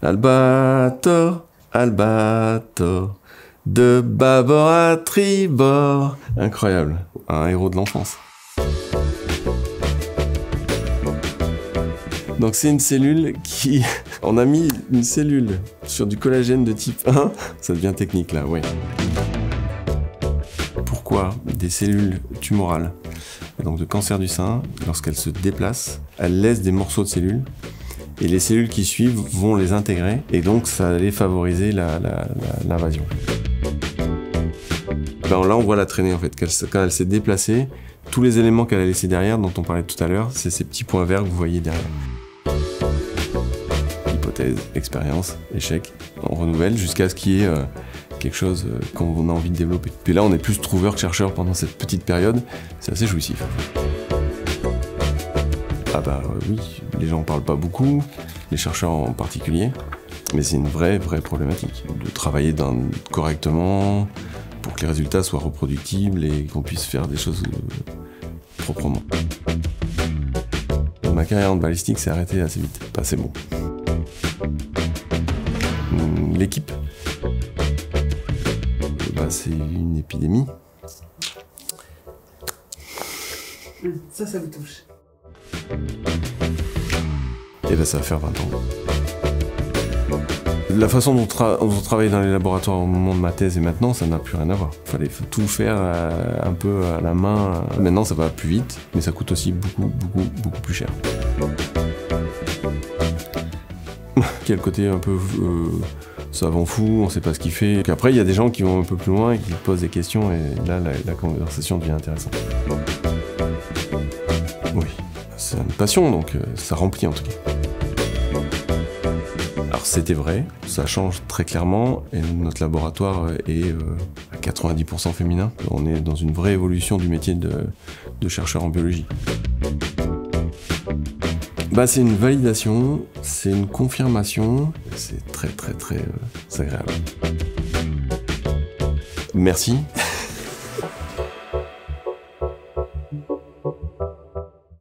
Albator, Albator, de bâbord à tribord. Incroyable, un héros de l'enfance. Donc c'est une cellule qui... On a mis une cellule sur du collagène de type 1. Ça devient technique là, oui. Pourquoi des cellules tumorales, donc de cancer du sein, lorsqu'elles se déplacent, elles laissent des morceaux de cellules et les cellules qui suivent vont les intégrer et donc ça allait favoriser l'invasion. Ben là on voit la traînée en fait, quand elle s'est déplacée, tous les éléments qu'elle a laissés derrière, dont on parlait tout à l'heure, c'est ces petits points verts que vous voyez derrière. Hypothèse, expérience, échec, on renouvelle jusqu'à ce qu'il y ait quelque chose qu'on a envie de développer. Puis là on est plus trouveur que chercheur pendant cette petite période, c'est assez jouissif. Ah bah oui, les gens en parlent pas beaucoup, les chercheurs en particulier, mais c'est une vraie problématique, de travailler correctement pour que les résultats soient reproductibles et qu'on puisse faire des choses proprement. Ma carrière en balistique s'est arrêtée assez vite, pas c'est bon. L'équipe, bah, c'est une épidémie. Ça vous touche. Et là, ça va faire 20 ans. La façon dont on travaillait dans les laboratoires au moment de ma thèse et maintenant, ça n'a plus rien à voir. Il fallait tout faire un peu à la main. Maintenant, ça va plus vite, mais ça coûte aussi beaucoup plus cher. Quel côté un peu savant fou, on sait pas ce qu'il fait. Après, il y a des gens qui vont un peu plus loin et qui posent des questions et là, la conversation devient intéressante. Oui, c'est une passion, donc ça remplit en tout cas. Alors c'était vrai, ça change très clairement et notre laboratoire est à 90% féminin. On est dans une vraie évolution du métier de chercheur en biologie. Bah, c'est une validation, c'est une confirmation, c'est très agréable. Merci.